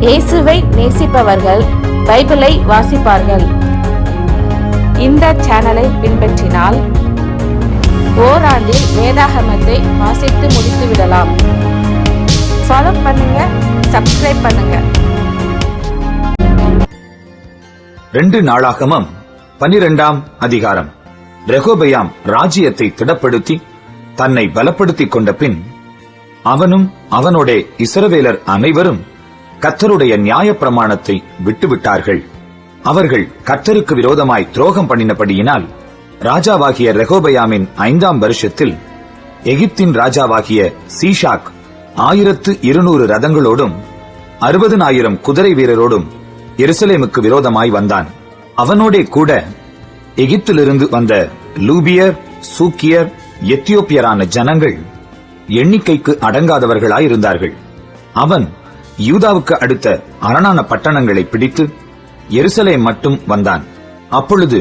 இயேசுவை நேசிப்பவர்கள் பைபிளை வாசிப்பார்கள். இந்த சேனலை பின்பற்றினால் ஓராண்டில் வேதாகமத்தை வாசித்து முடித்து விடலாம். ஃபாலோ பண்ணுங்க, சப்ஸ்கிரைப் பண்ணுங்க. 2 நாளாகமம் 12ஆம் அதிகாரம். ரெகோபெயாம் ராஜ்யத்தை திடப்படுத்தி தன்னை பலப்படுத்திக் கொண்ட பின் அவனும் அவனோட இஸ்ரவேலர் அனைவரும் கர்த்தருடைய நியாயப்பிரமாணத்தை விட்டுவிட்டார்கள். அவர்கள் கர்த்தருக்கு விரோதமாய் துரோகம் பண்ணினபடியினால் ராஜாவாகிய ரெகோபெயாமின் 5ஆம் வருஷத்தில் எகிப்தின் ராஜாவாகிய சீஷாக் 1200 ரதங்களோடும் 60,000 குதிரை வீரரோடும் எருசலேமுக்கு விரோதமாய் வந்தான். அவனோடே கூட எகிப்திலிருந்து வந்த லூபியர், சூக்கியர், எத்தியோப்பியரான ஜனங்கள் எண்ணிக்கைக்கு அடங்காதவர்களாயிருந்தார்கள். அவன் யூதாவுக்கு அடுத்த அரணான பட்டணங்களை பிடித்து எருசலேம் மட்டும் வந்தான். அப்பொழுது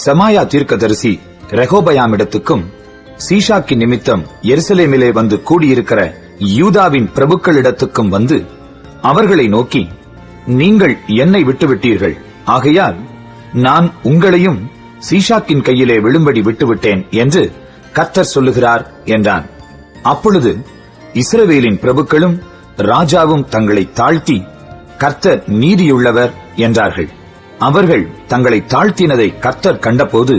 செமாயா தீர்க்கதரிசி ரெகோபெயாமிடத்துக்கும் சீஷாக்கின் நிமித்தம் எருசலேமிலே வந்து கூடியிருக்கிற யூதாவின் பிரபுக்களிடத்துக்கும் வந்து அவர்களை நோக்கி, நீங்கள் என்னை விட்டுவிட்டீர்கள், ஆகையால் நான் உங்களையும் சீஷாக்கின் கையிலே விழும்படி விட்டுவிட்டேன் என்று கர்த்தர் சொல்லுகிறார் என்றான். அப்பொழுது இஸ்ரவேலின் பிரபுக்களும் ராஜாவும் தங்களை தாழ்த்தி, கர்த்தர் நீதியுள்ளவர் என்றார்கள். அவர்கள் தங்களை தாழ்த்தினதை கர்த்தர் கண்டபோது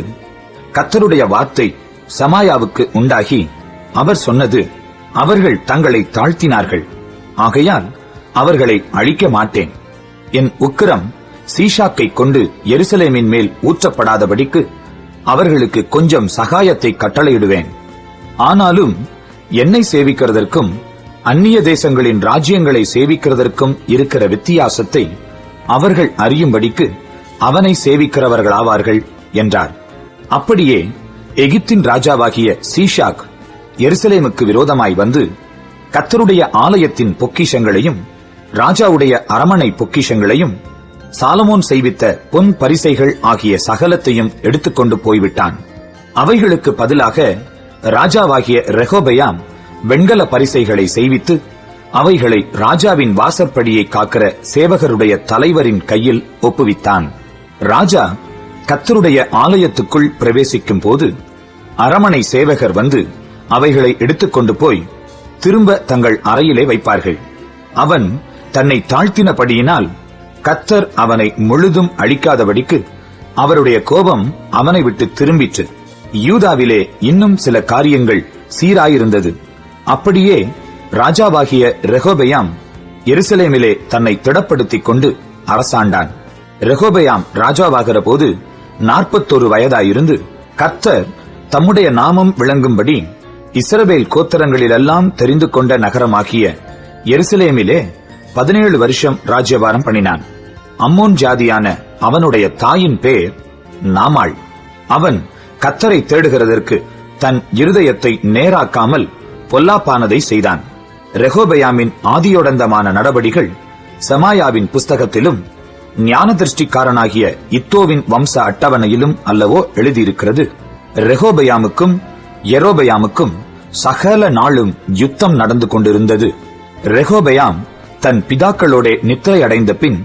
கர்த்தருடைய வார்த்தை செமாயாவுக்கு உண்டாகி அவர் சொன்னது, அவர்கள் தங்களை தாழ்த்தினார்கள், ஆகையால் அவர்களை அழிக்க மாட்டேன். என் உக்கிரம் சீஷாக்கை கொண்டு எருசலேமின் மேல் ஊற்றப்படாதபடிக்கு அவர்களுக்கு கொஞ்சம் சகாயத்தை கட்டளையிடுவேன். ஆனாலும் என்னை சேவிக்கிறதற்கும் அந்நிய தேசங்களின் ராஜ்யங்களை சேவிக்கிறதற்கும் இருக்கிற வித்தியாசத்தை அவர்கள் அறியும்படிக்கு அவனை சேவிக்கிறவர்களாவார்கள் என்றார். அப்படியே எகிப்தின் ராஜாவாகிய சீஷாக் எருசலேமுக்கு விரோதமாய் வந்து கர்த்தருடைய ஆலயத்தின் பொக்கிஷங்களையும் ராஜாவுடைய அரமனை பொக்கிஷங்களையும் சாலமோன் செய்வித்த பொன் பரிசைகள் ஆகிய சகலத்தையும் எடுத்துக்கொண்டு போய்விட்டான். அவைகளுக்கு பதிலாக ராஜாவாகிய ரெகோபெயாம் வெண்கல பரிசைகளை செய்வித்து அவைகளை ராஜாவின் வாசற்படியை காக்கிற சேவகருடைய தலைவரின் கையில் ஒப்புவித்தான். ராஜா கர்த்தருடைய ஆலயத்துக்குள் பிரவேசிக்கும் போது அரமனை சேவகர் வந்து அவைகளை எடுத்துக்கொண்டு போய் திரும்ப தங்கள் அறையிலே வைப்பார்கள். அவன் தன்னை தாழ்த்தினபடியினால் கர்த்தர் அவனை முழுதும் அழிக்காதபடிக்கு அவருடைய கோபம் அவனை விட்டு திரும்பிற்று. யூதாவிலே இன்னும் சில காரியங்கள் சீராயிருந்தது. அப்படியே ராஜாவாகிய ரெகோபெயாம் எருசலேமிலே தன்னை திடப்படுத்திக் கொண்டு அரசாண்டான். ரெகோபெயாம் ராஜாவாகிற போது 41 வயதாயிருந்து கர்த்தர் தம்முடைய நாமம் விளங்கும்படி இஸ்ரவேல் கோத்திரங்களிலெல்லாம் தெரிந்து கொண்ட நகரமாகிய எருசலேமிலே 17 வருஷம் ராஜ்யபாரம் பண்ணினான். அம்மோன் ஜாதியான அவனுடைய தாயின் பேர் நாமாள். அவன் கர்த்தரை தேடுகிறதற்கு தன் இருதயத்தை நேராக்காமல் பொல்லாப்பானதை செய்தான். ரெகோபெயாமின் ஆதியோடந்தமான நடபடிகள் செமாயாவின் புஸ்தகத்திலும் ஞானதிருஷ்டிக்காரனாகிய இத்தோவின் வம்ச அட்டவணையிலும் அல்லவோ எழுதியிருக்கிறது. ரெகோபெயாமுக்கும் யெரொபெயாமுக்கும் சகல நாளும் யுத்தம் நடந்து கொண்டிருந்தது. ரெகோபெயாம் தன் பிதாக்களோட நித்திரை அடைந்த பின்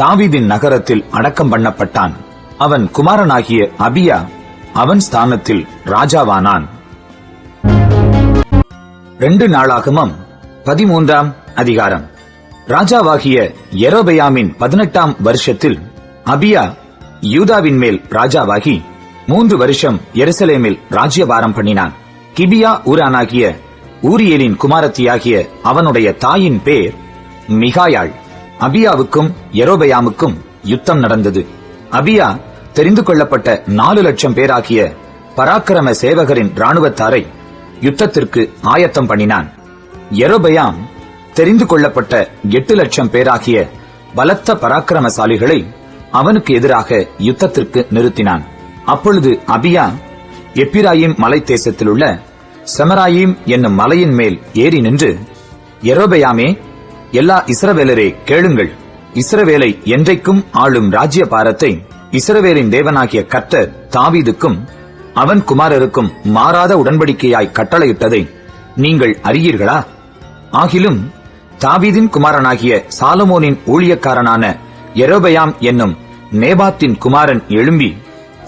தாவீதின் நகரத்தில் அடக்கம் பண்ணப்பட்டான். அவன் குமாரனாகிய அபியா அவன் ஸ்தானத்தில் ராஜாவானான். 2 நாளாகமம் 13ஆம் அதிகாரம். ராஜாவாகிய யெரொபெயாமின் 18ஆம் வருஷத்தில் அபியா யூதாவின் மேல் ராஜாவாகி 3 வருஷம் எருசலேமில் ராஜ்யபாரம் பண்ணினான். கிபியா ஊரானாகிய ஊரியேலின் குமாரத்தியாகிய அவனுடைய தாயின் பேர் மிகாயாள். அபியாவுக்கும் யெரொபெயாமுக்கும் யுத்தம் நடந்தது. அபியா தெரிந்து கொள்ளப்பட்ட 4 லட்சம் பேராகிய பராக்கிரம சேவகரின் இராணுவத்தாரை யுத்தத்திற்கு ஆயத்தம் பண்ணினான். யெரொபெயாம் தெரிந்து கொள்ளப்பட்ட 8 லட்சம் பேராகிய பலத்த பராக்கிரமசாலிகளை அவனுக்கு எதிராக யுத்தத்திற்கு நிறுத்தினான். அப்பொழுது அபியா எப்பிராயிம் மலை தேசத்திலுள்ள செமராயிம் என்னும் மலையின் மேல் ஏறி நின்று, யெரொபெயாமே, எல்லா இஸ்ரவேலரே கேளுங்கள், இஸ்ரவேலை என்றைக்கும் ஆளும் ராஜ்யபாரத்தை இஸ்ரவேலின் தேவனாகிய கர்த்தர் தாவீதுக்கும் அவன் குமாரருக்கும் மாறாத உடன்படிக்கையாய் கட்டளையிட்டதை நீங்கள் அறியீர்களா? ஆகிலும் தாவீதின் குமாரனாகிய சாலமோனின் ஊழியக்காரனான யெரொபெயாம் என்னும் நேபாத்தின் குமாரன் எழும்பி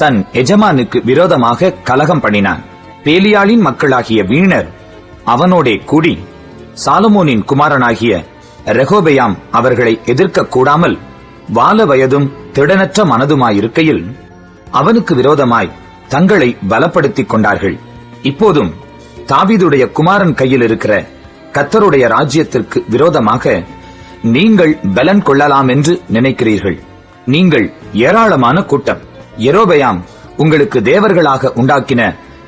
தன் எஜமானுக்கு விரோதமாக கலகம் பண்ணினான். பேலியாளின் மக்களாகிய வீணர் அவனோடே கூடி சாலமோனின் குமாரனாகிய ரெகோபெயாம் அவர்களை எதிர்க்க கூடாமல் வால வயதும் திடனற்ற மனதுமாயிருக்கையில் அவனுக்கு விரோதமாய் தங்களை பலப்படுத்திக் கொண்டார்கள். இப்போதும் தாவீதுடைய குமாரன் கையில் இருக்கிற கர்த்தருடைய ராஜ்யத்திற்கு விரோதமாக நீங்கள் பலன் கொள்ளலாம் என்று நினைக்கிறீர்கள். நீங்கள் ஏராளமான கூட்டம். யெரொபெயாம் உங்களுக்கு தேவர்களாக உண்டாக்கின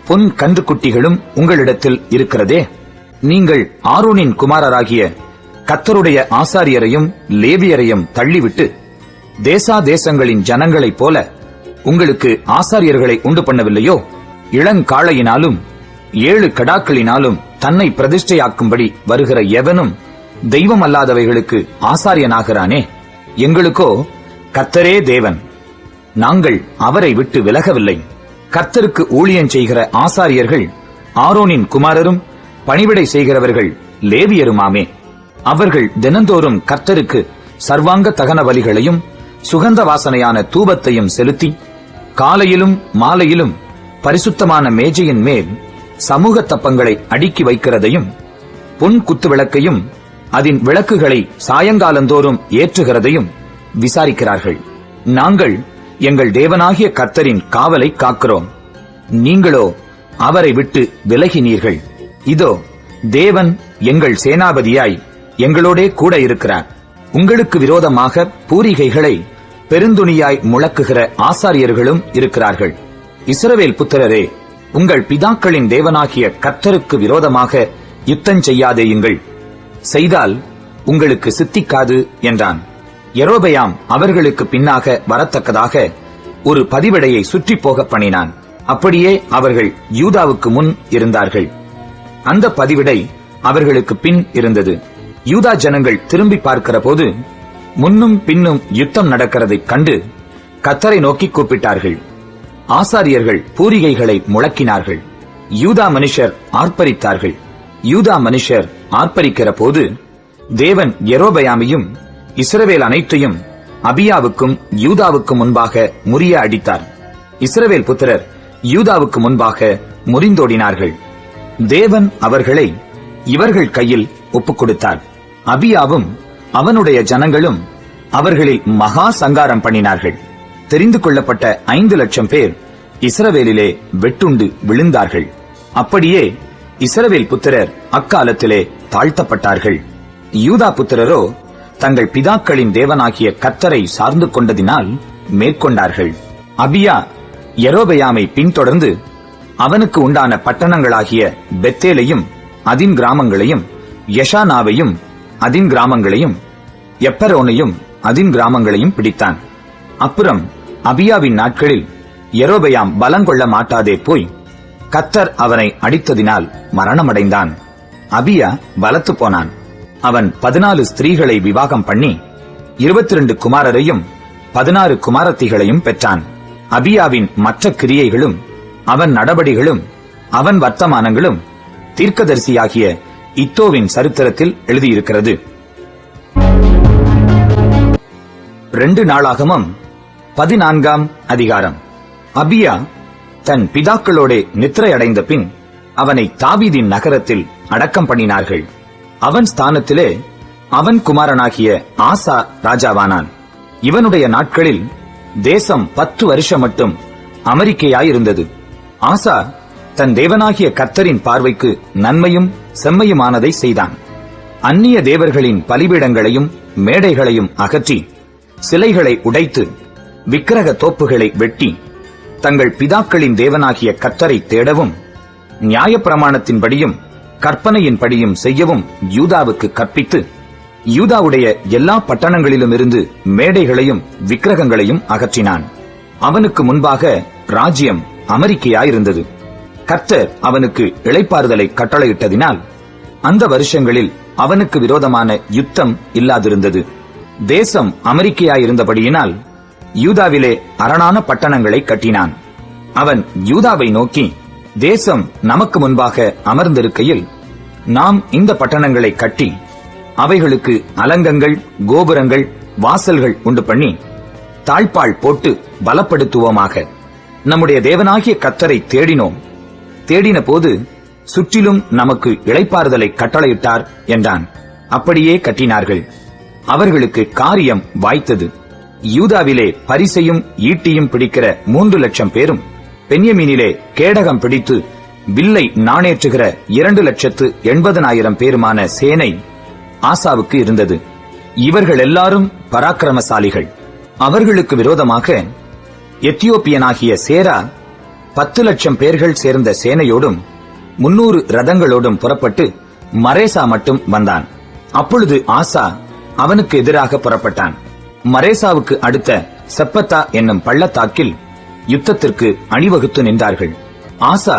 பொன் கன்றுக்குட்டிகளும் உங்களிடத்தில் இருக்கிறதே. நீங்கள் ஆரோனின் குமாரராகிய கர்த்தருடைய ஆசாரியரையும் லேவியரையும் தள்ளிவிட்டு தேசாதேசங்களின் ஜனங்களைப் போல உங்களுக்கு ஆசாரியர்களை உண்டு பண்ணவில்லையோ? இளங்காளையினாலும் 7 கடாக்களினாலும் தன்னை பிரதிஷ்டையாக்கும்படி வருகிற எவனும் தெய்வம் அல்லாதவைகளுக்கு ஆசாரியனாகிறானே. எங்களுக்கோ கர்த்தரே தேவன், நாங்கள் அவரை விட்டு விலகவில்லை. கர்த்தருக்கு ஊழியம் செய்கிற ஆசாரியர்கள் ஆரோனின் குமாரரும் பணிவிடை செய்கிறவர்கள் லேவியருமாமே. அவர்கள் தினந்தோறும் கர்த்தருக்கு சர்வாங்க தகன பலிகளையும் சுகந்த வாசனையான தூபத்தையும் செலுத்தி காலையிலும் மாலையிலும் பரிசுத்தமான மேஜையின் மேல் சமூக தப்பங்களை அடுக்கி வைக்கிறதையும் பொன் குத்து விளக்கையும் அதன் விளக்குகளை சாயங்காலந்தோறும் ஏற்றுகிறதையும் விசாரிக்கிறார்கள். நாங்கள் எங்கள் தேவனாகிய கர்த்தரின் காவலை காக்கிறோம், நீங்களோ அவரை விட்டு விலகினீர்கள். இதோ தேவன் எங்கள் சேனாபதியாய் எங்களோடே கூட இருக்கிறார். உங்களுக்கு விரோதமாக பூரிகைகளை பெருந்துணியாய் முழக்குகிற ஆசாரியர்களும் இருக்கிறார்கள். இஸ்ரவேல் புத்திரரே, உங்கள் பிதாக்களின் தேவனாகிய கர்த்தருக்கு விரோதமாக யுத்தம் செய்யாதேயுங்கள், செய்தால் உங்களுக்கு சித்திக்காது என்றான். யெரொபெயாம் அவர்களுக்கு பின்னாக வரத்தக்கதாக ஒரு பதிவிடையை சுற்றி போக பண்ணினான். அப்படியே அவர்கள் யூதாவுக்கு முன் இருந்தார்கள். அந்த பதிவிடை அவர்களுக்கு பின் இருந்தது. யூதா ஜனங்கள் திரும்பி பார்க்கிற போது முன்னும் பின்னும் யுத்தம் நடக்கிறதைக் கண்டு கர்த்தரை நோக்கி கூப்பிட்டார்கள். ஆசாரியர்கள் பூரிகைகளை முழக்கினார்கள். யூதா மனுஷர் ஆர்ப்பரித்தார்கள். யூதா மனுஷர் ஆர்ப்பரிக்கிற போது தேவன் யெரொபெயாமையும் இஸ்ரவேல் அனைத்தையும் அபியாவுக்கும் யூதாவுக்கும் முன்பாக முறிய அடித்தார். இஸ்ரவேல் புத்திரர் யூதாவுக்கு முன்பாக முறிந்தோடினார்கள். தேவன் அவர்களை இவர்கள் கையில் ஒப்புக் கொடுத்தார். அபியாவும் அவனுடைய ஜனங்களும் அவர்களில் மகா சங்காரம் பண்ணினார்கள். தெரிந்து கொள்ளப்பட்ட 5 லட்சம் பேர் இஸ்ரவேலிலே வெட்டுண்டு விழுந்தார்கள். அப்படியே இஸ்ரவேல் புத்திரர் அக்காலத்திலே தாழ்த்தப்பட்டார்கள். யூதா புத்திரரோ தங்கள் பிதாக்களின் தேவனாகிய கர்த்தரை சார்ந்து கொண்டதினால் மேற்கொண்டார்கள். அபியா யெரொபெயாமை பின்தொடர்ந்து அவனுக்கு உண்டான பட்டணங்களாகிய பெத்தேலையும் அதின் கிராமங்களையும், யெஷானாவையும் அதின் கிராமங்களையும், எப்பரோனையும் அதின் கிராமங்களையும் பிடித்தான். அப்புறம் அபியாவின் நாட்களில் யெரொபெயாம் பலங்கொள்ள மாட்டாதே போய் கர்த்தர் அவனை அடித்ததினால் மரணமடைந்தான். அபியா பலத்து போனான். அவன் 14 ஸ்திரீகளை விவாகம் பண்ணி 22 குமாரரையும் 16 குமாரத்திகளையும் பெற்றான். அபியாவின் மற்ற கிரியைகளும் அவன் நடபடிகளும் அவன் வர்த்தமானங்களும் தீர்க்கதரிசியாகிய இத்தோவின் சரித்திரத்தில் எழுதியிருக்கிறது. 2 நாளாகமம் 14ஆம் அதிகாரம். அபியா தன் பிதாக்களோட நித்திரை அடைந்த பின் அவனை தாவீதின் நகரத்தில் அடக்கம் பண்ணினார்கள். அவன் ஸ்தானத்திலே அவன் குமாரனாகிய ஆசா ராஜாவானான். இவனுடைய நாட்களில் தேசம் 10 வருஷம் மட்டும் அமெரிக்கையாயிருந்தது. ஆசா தன் தேவனாகிய கர்த்தரின் பார்வைக்கு நன்மையும் செம்மையுமானதை செய்தான். அந்நிய தேவர்களின் பலிபீடங்களையும் மேடைகளையும் அகற்றி சிலைகளை உடைத்து விக்கிரக தோப்புகளை வெட்டி தங்கள் பிதாக்களின் தேவனாகிய கர்த்தரை தேடவும் நியாயப்பிரமாணத்தின்படியும் கற்பனையின்படியும் செய்யவும் யூதாவுக்கு கற்பித்து யூதாவுடைய எல்லா பட்டணங்களிலும் இருந்து மேடைகளையும் விக்கிரகங்களையும் அகற்றினான். அவனுக்கு முன்பாக ராஜ்யம் அமெரிக்கையாயிருந்தது. கர்த்தர் அவனுக்கு இளைப்பாறுதலை கட்டளையிட்டதினால் அந்த வருஷங்களில் அவனுக்கு விரோதமான யுத்தம் இல்லாதிருந்தது. தேசம் அமெரிக்கையாயிருந்தபடியினால் யூதாவிலே அரணான பட்டணங்களை கட்டினான். அவன் யூதாவை நோக்கி, தேசம் நமக்கு முன்பாக அமர்ந்திருக்கையில் நாம் இந்த பட்டணங்களை கட்டி அவைகளுக்கு அலங்கங்கள், கோபுரங்கள், வாசல்கள் உண்டு பண்ணி தாழ்பாள் போட்டு பலப்படுத்துவோமாக. நம்முடைய தேவனாகிய கர்த்தரை தேடினோம். தேடின போது சுற்றிலும் நமக்கு இளைப்பாறுதலை கட்டளையிட்டார் என்றான். அப்படியே கட்டினார்கள். அவர்களுக்கு காரியம் வாய்த்தது. யூதாவிலே பரிசையும் ஈட்டியும் பிடிக்கிற 3,00,000 பேரும், பென்யமீனிலே கேடகம் பிடித்து வில்லை நாணேற்றுகிற 2,80,000 பேருமான சேனை ஆசாவுக்கு இருந்தது. இவர்கள் எல்லாரும் பராக்கிரமசாலிகள். அவர்களுக்கு விரோதமாக எத்தியோப்பியனாகிய சேரா 10,00,000 பேர்கள் சேர்ந்த சேனையோடும் 300 ரதங்களோடும் புறப்பட்டு மரேசா மட்டும் வந்தான். அப்பொழுது ஆசா அவனுக்கு எதிராக புறப்பட்டான். மரேசாவுக்கு அடுத்த செப்பத்தா என்னும் பள்ளத்தாக்கில் யுத்தத்திற்கு அணிவகுத்து நின்றார்கள். ஆசா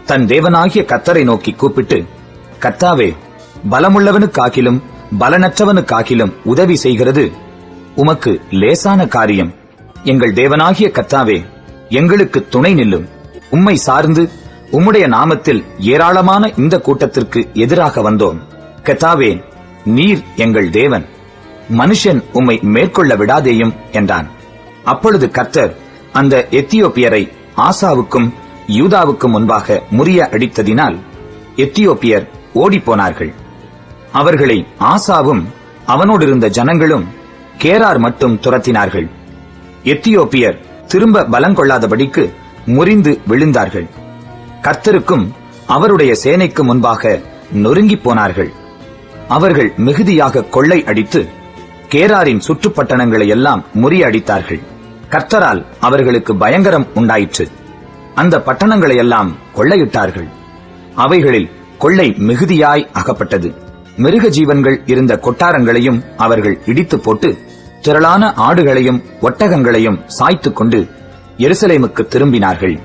தன் தேவனாகிய கர்த்தரை நோக்கி கூப்பிட்டு, கர்த்தாவே, பலமுள்ளவனுக்காகிலும் பலனற்றவனுக்காகிலும் உதவி செய்கிறது உமக்கு லேசான காரியம். எங்கள் தேவனாகிய கர்த்தாவே, எங்களுக்கு துணை நில்லும். உம்மை சார்ந்து உம்முடைய நாமத்தில் ஏராளமான இந்த கூட்டத்திற்கு எதிராக வந்தோம். கர்த்தாவே, நீர் எங்கள் தேவன். மனுஷன் உம்மை மேற்கொள்ள விடாதேயும் என்றான். அப்பொழுது கர்த்தர் அந்த எத்தியோப்பியரை ஆசாவுக்கும் யூதாவுக்கும் முன்பாக முறிய அடித்ததினால் எத்தியோப்பியர் ஓடிப்போனார்கள். அவர்களை ஆசாவும் அவனோடிருந்த ஜனங்களும் கேரார் மட்டும் துரத்தினார்கள். எத்தியோப்பியர் திரும்ப பலங்கொள்ளாதபடிக்கு முறிந்து விழுந்தார்கள். கர்த்தருக்கும் அவருடைய சேனைக்கு முன்பாக நொறுங்கிப் போனார்கள். அவர்கள் மிகுதியாக கொள்ளை அடித்து கேராரின் சுற்றுப்பட்டணங்களை எல்லாம் முறியடித்தார்கள். கர்த்தரால் அவர்களுக்கு பயங்கரம் உண்டாயிற்று. அந்த பட்டணங்களை எல்லாம் கொள்ளையிட்டார்கள். அவைகளில் கொள்ளை மிகுதியாய் அகப்பட்டது. மிருக ஜீவன்கள் இருந்த கொட்டாரங்களையும் அவர்கள் இடித்து போட்டு திரளான ஆடுகளையும் ஒட்டகங்களையும் சாய்த்துக் கொண்டு எருசலேமுக்கு திரும்பினார்கள்.